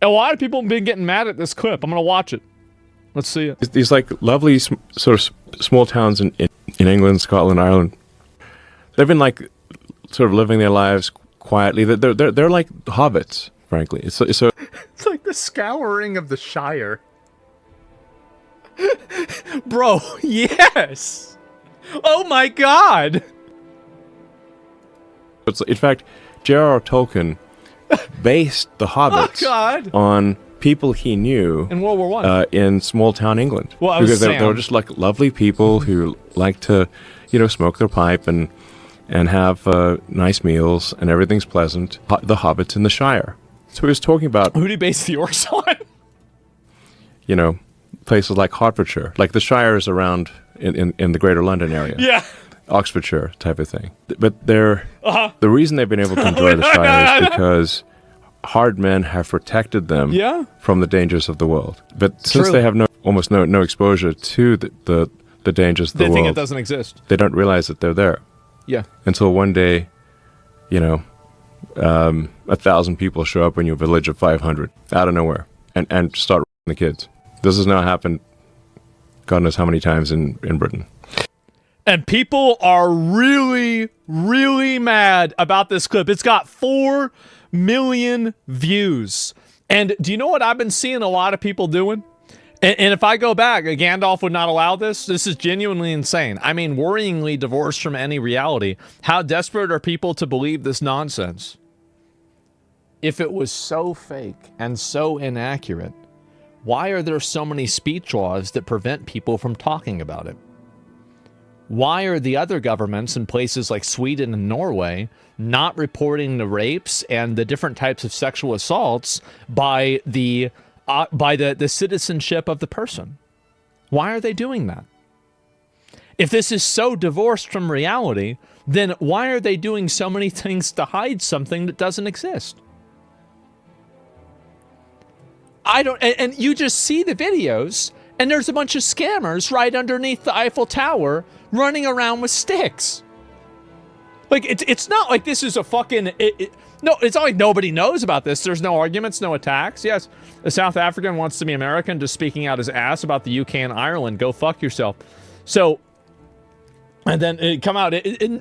A lot of people have been getting mad at this clip. I'm going to watch it. Let's see it. These like lovely sort of small towns in England, Scotland, Ireland. They've been like sort of living their lives quietly. They're like hobbits, frankly. It's like the scouring of the Shire. Bro, yes. Oh my God. In fact, J.R.R. Tolkien based the hobbits on people he knew in World War I in small town England. Well, because they were just like lovely people who like to, smoke their pipe and have nice meals and everything's pleasant. The hobbits in the Shire. So he was talking about who did he base the orcs on? Places like Hertfordshire, like the Shire is around in the Greater London area. Yeah. Oxfordshire type of thing. But the reason they've been able to enjoy the Shire is because hard men have protected them from the dangers of the world. But since they have almost no exposure to the dangers of the world, they think it doesn't exist. They don't realize that they're there. Yeah. Until one day, 1,000 people show up in your village of 500 out of nowhere and start the kids. This has now happened God knows how many times in Britain. And people are really, really mad about this clip. It's got 4 million views. And do you know what I've been seeing a lot of people doing? And if I go back, Gandalf would not allow this. This is genuinely insane. I mean, worryingly divorced from any reality. How desperate are people to believe this nonsense? If it was so fake and so inaccurate, why are there so many speech laws that prevent people from talking about it? Why are the other governments in places like Sweden and Norway not reporting the rapes and the different types of sexual assaults by the citizenship of the person? Why are they doing that? If this is so divorced from reality, then why are they doing so many things to hide something that doesn't exist? And you just see the videos, and there's a bunch of scammers right underneath the Eiffel Tower running around with sticks. Like, it's not like this is a fucking... No, it's not like nobody knows about this. There's no arguments, no attacks. Yes, a South African wants to be American, just speaking out his ass about the UK and Ireland. Go fuck yourself. So... And then it come out.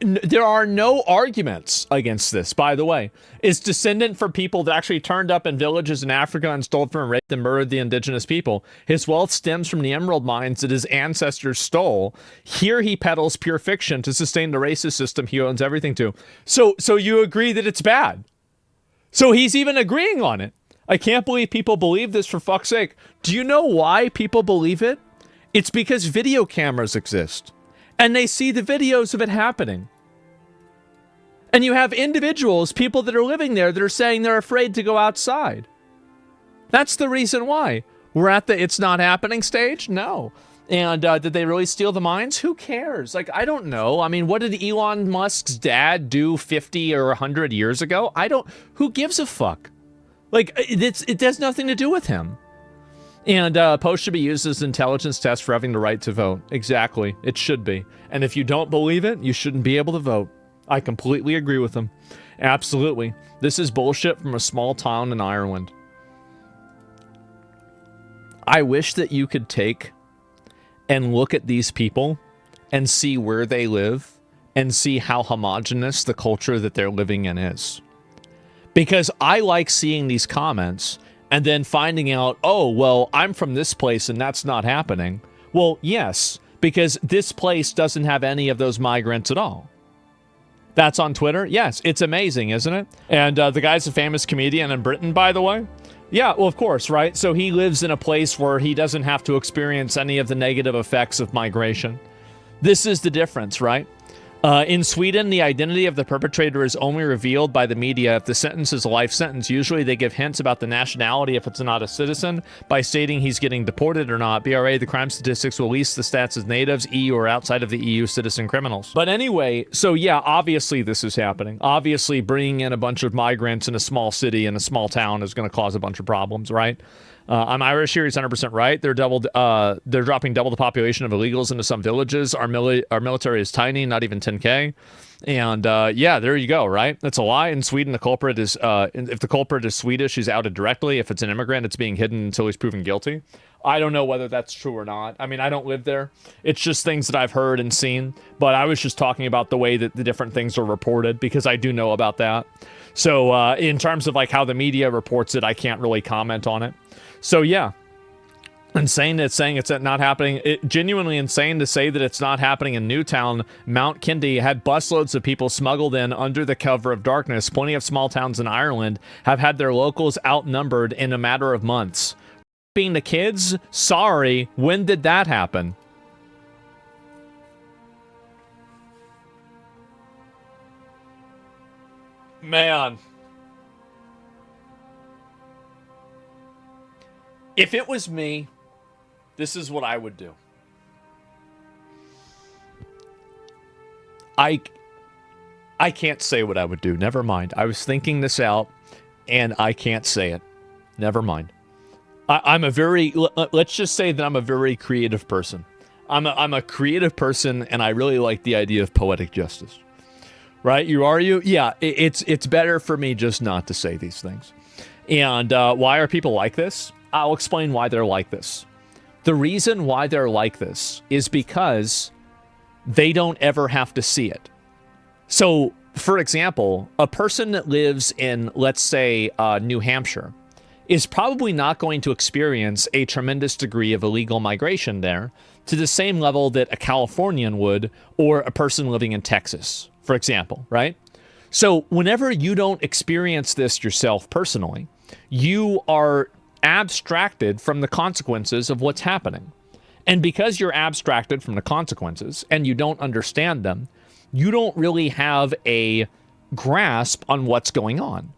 There are no arguments against this, by the way. It's descendant for people that actually turned up in villages in Africa and stole from and raped and murdered the indigenous people. His wealth stems from the emerald mines that his ancestors stole. Here he peddles pure fiction to sustain the racist system he owns everything to. So you agree that it's bad. So he's even agreeing on it. I can't believe people believe this, for fuck's sake. Do you know why people believe it? It's because video cameras exist. And they see the videos of it happening. And you have individuals, people that are living there, that are saying they're afraid to go outside. That's the reason why. We're at the it's not happening stage? No. And did they really steal the mines? Who cares? Like, I don't know. I mean, what did Elon Musk's dad do 50 or 100 years ago? Who gives a fuck? Like, it has nothing to do with him. And post should be used as an intelligence test for having the right to vote. Exactly. It should be. And if you don't believe it, you shouldn't be able to vote. I completely agree with them. Absolutely. This is bullshit from a small town in Ireland. I wish that you could take and look at these people and see where they live and see how homogenous the culture that they're living in is. Because I like seeing these comments and then finding out, oh, well, I'm from this place and that's not happening. Well, yes, because this place doesn't have any of those migrants at all. That's on Twitter? Yes, it's amazing, isn't it? And the guy's a famous comedian in Britain, by the way. Yeah, well, of course, right? So he lives in a place where he doesn't have to experience any of the negative effects of migration. This is the difference, right? In Sweden, the identity of the perpetrator is only revealed by the media if the sentence is a life sentence. Usually they give hints about the nationality if it's not a citizen by stating he's getting deported or not. BRA, the crime statistics will release the stats as natives, EU or outside of the EU citizen criminals. But anyway, so yeah, obviously this is happening. Obviously bringing in a bunch of migrants in a small city, in a small town is going to cause a bunch of problems, right? I'm Irish here. He's 100% right. They're dropping double the population of illegals into some villages. Our military is tiny, not even 10 10K. And yeah, there you go, right? That's a lie. In Sweden, the culprit is, if the culprit is Swedish, he's outed directly. If it's an immigrant, it's being hidden until he's proven guilty. I don't know whether that's true or not. I mean, I don't live there. It's just things that I've heard and seen. But I was just talking about the way that the different things are reported, because I do know about that. So in terms of like how the media reports it, I can't really comment on it. So yeah. Insane that saying it's not happening. Genuinely insane to say that it's not happening in Newtown. Mount Kindy had busloads of people smuggled in under the cover of darkness. Plenty of small towns in Ireland have had their locals outnumbered in a matter of months. Being the kids? Sorry, when did that happen? Man. If it was me, this is what I would do. I can't say what I would do. Never mind. I was thinking this out, and I can't say it. Never mind. I'm a very... Let's just say that I'm a very creative person. I'm a creative person, and I really like the idea of poetic justice. Right? Are you? Yeah, it's better for me just not to say these things. And why are people like this? I'll explain why they're like this. The reason why they're like this is because they don't ever have to see it. So, for example, a person that lives in, let's say, New Hampshire is probably not going to experience a tremendous degree of illegal migration there to the same level that a Californian would, or a person living in Texas, for example, right? So whenever you don't experience this yourself personally, you are abstracted from the consequences of what's happening. And because you're abstracted from the consequences and you don't understand them, you don't really have a grasp on what's going on.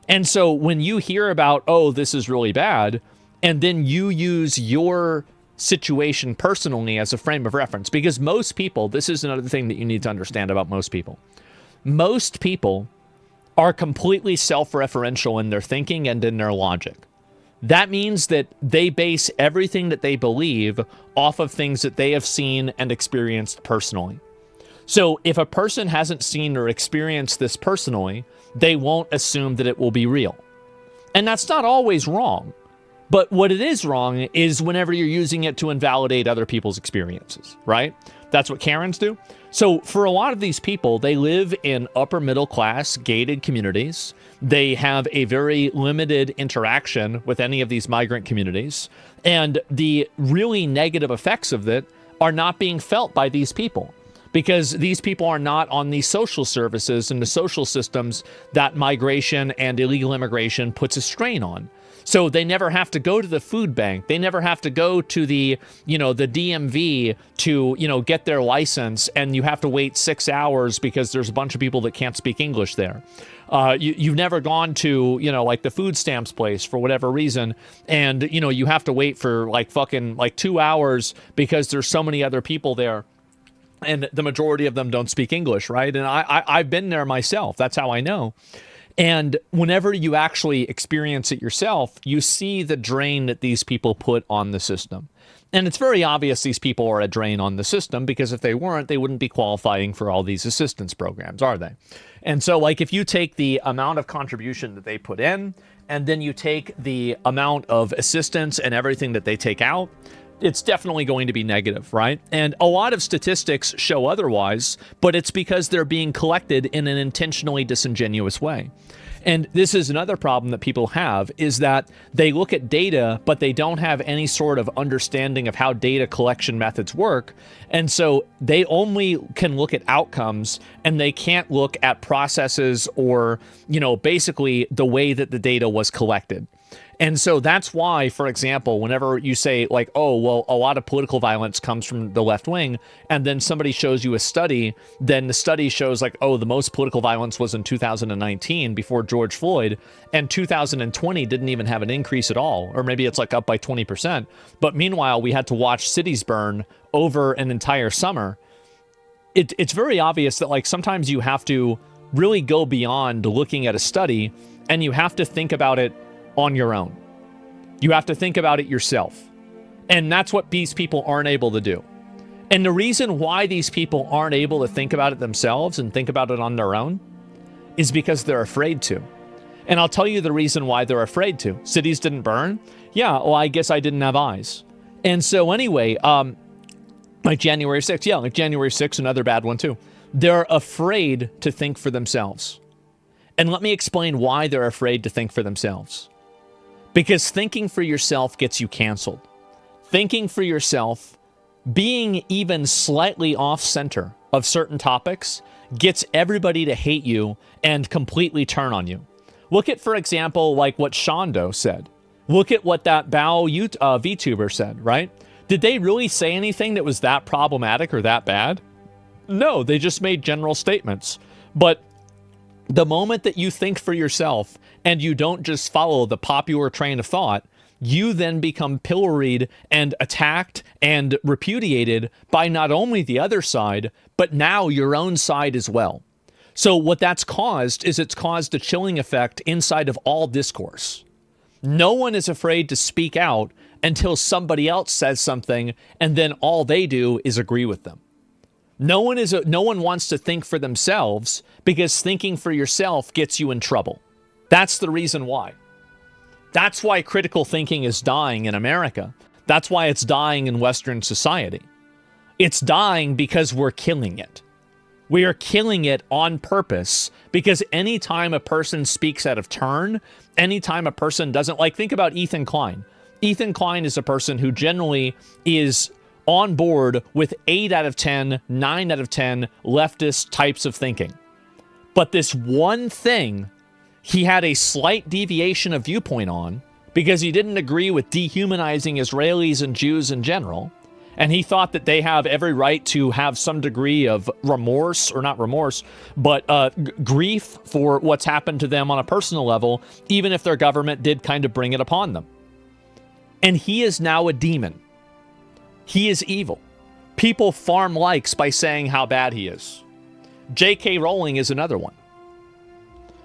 And so when you hear about, oh, this is really bad, and then you use your situation personally as a frame of reference, because most people, this is another thing that you need to understand about most people. Most people are completely self-referential in their thinking and in their logic. That means that they base everything that they believe off of things that they have seen and experienced personally. So if a person hasn't seen or experienced this personally, they won't assume that it will be real. And that's not always wrong. But what it is wrong is whenever you're using it to invalidate other people's experiences, right? That's what Karens do. So for a lot of these people, they live in upper middle class gated communities. They have a very limited interaction with any of these migrant communities. And the really negative effects of it are not being felt by these people, because these people are not on the social services and the social systems that migration and illegal immigration puts a strain on. So they never have to go to the food bank. They never have to go to the DMV to, get their license, and you have to wait 6 hours because there's a bunch of people that can't speak English there. You've never gone to, like the food stamps place for whatever reason, and, you have to wait for fucking 2 hours because there's so many other people there. And the majority of them don't speak English, right? And I've been there myself. That's how I know. And whenever you actually experience it yourself, you see the drain that these people put on the system. And it's very obvious these people are a drain on the system, because if they weren't, they wouldn't be qualifying for all these assistance programs, are they? And so, if you take the amount of contribution that they put in, and then you take the amount of assistance and everything that they take out, it's definitely going to be negative, right? And a lot of statistics show otherwise, but it's because they're being collected in an intentionally disingenuous way. And this is another problem that people have, is that they look at data, but they don't have any sort of understanding of how data collection methods work. And so they only can look at outcomes, and they can't look at processes or, basically the way that the data was collected. And so that's why, for example, whenever you say oh, well, a lot of political violence comes from the left wing, and then somebody shows you a study, then the study shows oh, the most political violence was in 2019 before George Floyd, and 2020 didn't even have an increase at all, or maybe it's up by 20%. But meanwhile, we had to watch cities burn over an entire summer. It's very obvious that sometimes you have to really go beyond looking at a study, and you have to think about it on your own. You have to think about it yourself. And that's what these people aren't able to do. And the reason why these people aren't able to think about it themselves and think about it on their own is because they're afraid to. And I'll tell you the reason why they're afraid to. Cities didn't burn? Yeah, well, I guess I didn't have eyes. And so anyway, like January 6th, yeah, like January 6th, another bad one too. They're afraid to think for themselves. And let me explain why they're afraid to think for themselves. Because thinking for yourself gets you canceled. Thinking for yourself, being even slightly off center of certain topics, gets everybody to hate you and completely turn on you. Look at, for example, like what Shondo said. Look at what that Bao VTuber said, right? Did they really say anything that was that problematic or that bad? No, they just made general statements. But the moment that you think for yourself and you don't just follow the popular train of thought, you then become pilloried and attacked and repudiated by not only the other side, but now your own side as well. So what that's caused is it's caused a chilling effect inside of all discourse. No one is afraid to speak out until somebody else says something, and then all they do is agree with them. No one wants to think for themselves because thinking for yourself gets you in trouble. That's the reason why. That's why critical thinking is dying in America. That's why it's dying in Western society. It's dying because we're killing it. We are killing it on purpose because anytime a person speaks out of turn, anytime a person doesn't, like, think about Ethan Klein. Ethan Klein is a person who generally is on board with 8 out of 10, 9 out of 10 leftist types of thinking. But this one thing he had a slight deviation of viewpoint on because he didn't agree with dehumanizing Israelis and Jews in general. And he thought that they have every right to have some degree of remorse, or not remorse, but grief for what's happened to them on a personal level, even if their government did kind of bring it upon them. And he is now a demon. He is evil. People farm likes by saying how bad he is. J.K. Rowling is another one.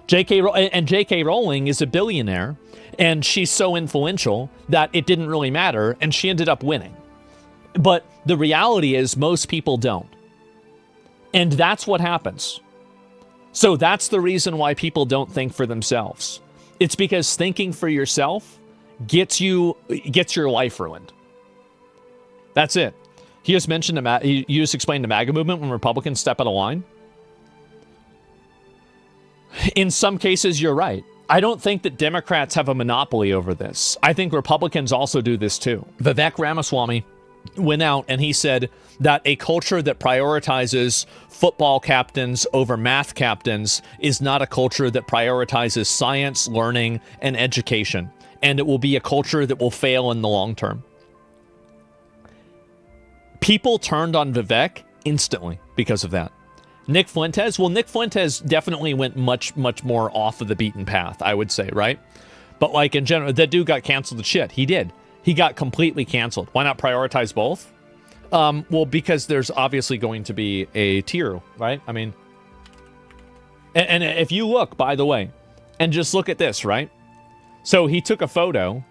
J.K. Rowling is a billionaire, and she's so influential that it didn't really matter, and she ended up winning. But the reality is most people don't. And that's what happens. So that's the reason why people don't think for themselves. It's because thinking for yourself gets your life ruined. That's it. He just mentioned you just explained the MAGA movement when Republicans step out of line. In some cases, you're right. I don't think that Democrats have a monopoly over this. I think Republicans also do this too. Vivek Ramaswamy went out and he said that a culture that prioritizes football captains over math captains is not a culture that prioritizes science, learning, and education. And it will be a culture that will fail in the long term. People turned on Vivek instantly because of that. Nick Fuentes definitely went much, much more off of the beaten path, I would say, right? But like in general, that dude got canceled as shit. He did. He got completely canceled. Why not prioritize both? Well, because there's obviously going to be a tier, right? I mean, and if you look, by the way, and just look at this, right? So he took a photo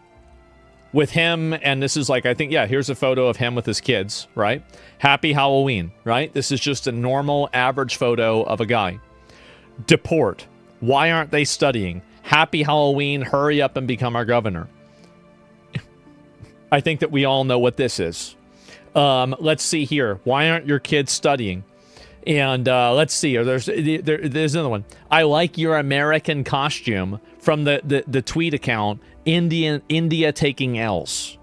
with him, and this is like, I think, yeah, here's a photo of him with his kids, right? Happy Halloween, right? This is just a normal, average photo of a guy. Deport. Why aren't they studying? Happy Halloween, hurry up and become our governor. I think that we all know what this is. Let's see here. Why aren't your kids studying? And let's see. There's another one. I like your American costume from the tweet account. India taking L's.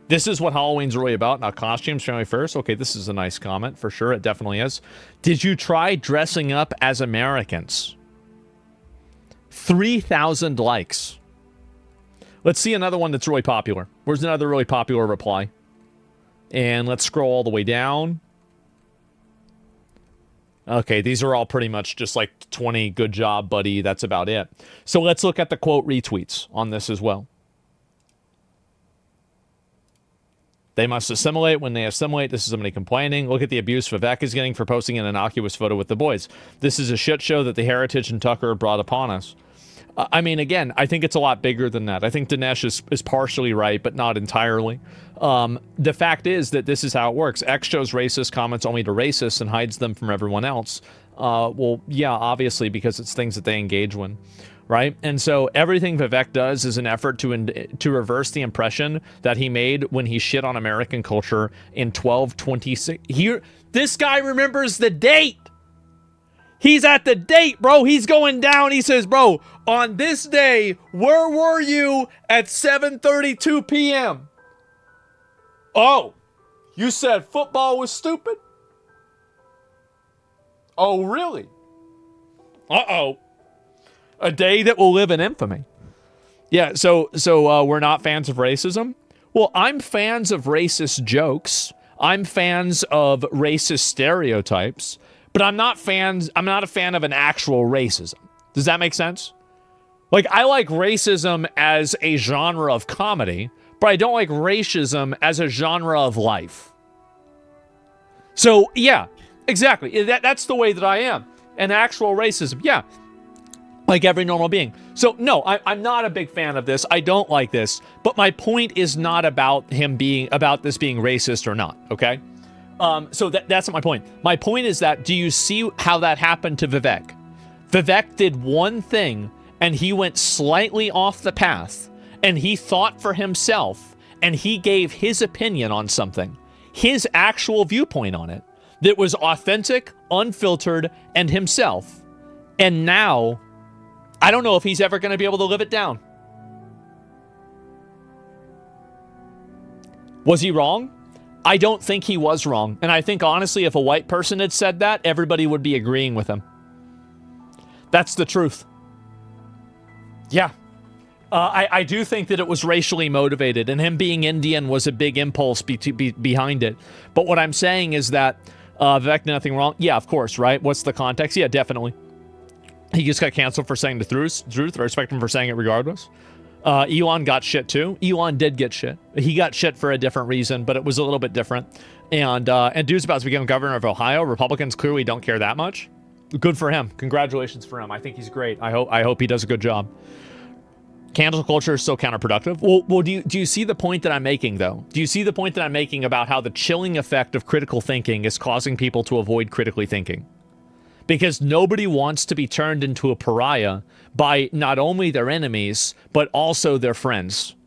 This is what Halloween's really about. Now, costumes, family first. Okay, this is a nice comment for sure. It definitely is. Did you try dressing up as Americans? 3,000 likes. Let's see another one that's really popular. Where's another really popular reply? And let's scroll all the way down. Okay, these are all pretty much just like 20, good job, buddy. That's about it. So let's look at the quote retweets on this as well. They must assimilate. When they assimilate, this is somebody complaining. Look at the abuse Vivek is getting for posting an innocuous photo with the boys. This is a shit show that the Heritage and Tucker brought upon us. I mean, again, I think it's a lot bigger than that. I think Dinesh is partially right, but not entirely. The fact is that this is how it works. X shows racist comments only to racists and hides them from everyone else. Well, yeah, obviously, because it's things that they engage with, right? And so everything Vivek does is an effort to reverse the impression that he made when he shit on American culture in 1226. Here, this guy remembers the date. He's at the date, bro. He's going down. He says, bro, on this day, where were you at 7:32 p.m.? Oh, you said football was stupid? Oh, really? Uh-oh. A day that will live in infamy. Yeah, so we're not fans of racism? Well, I'm fans of racist jokes. I'm fans of racist stereotypes. But I'm not a fan of an actual racism. Does that make sense? Like, I like racism as a genre of comedy, but I don't like racism as a genre of life. So, yeah, exactly. That's the way that I am. And actual racism, yeah, like every normal being. So, no, I'm not a big fan of this. I don't like this. But my point is not about this being racist or not, okay? So that's not my point. My point is that, do you see how that happened to Vivek? Vivek did one thing, and he went slightly off the path, and he thought for himself, and he gave his opinion on something, his actual viewpoint on it, that was authentic, unfiltered, and himself. And now, I don't know if he's ever going to be able to live it down. Was he wrong? I don't think he was wrong. And I think, honestly, if a white person had said that, everybody would be agreeing with him. That's the truth. Yeah. I do think that it was racially motivated, and him being Indian was a big impulse behind it. But what I'm saying is that Vivek did nothing wrong. Yeah, of course, right? What's the context? Yeah, definitely. He just got canceled for saying the truth. I respect him for saying it regardless. Elon got shit too. Elon did get shit. He got shit for a different reason, but it was a little bit different. And dude's about to become governor of Ohio. Republicans clearly don't care that much. Good for him. Congratulations for him. I think he's great. I hope he does a good job. Cancel culture is so counterproductive. Well, do you see the point that I'm making, though? Do you see the point that I'm making about how the chilling effect of critical thinking is causing people to avoid critically thinking? Because nobody wants to be turned into a pariah by not only their enemies, but also their friends.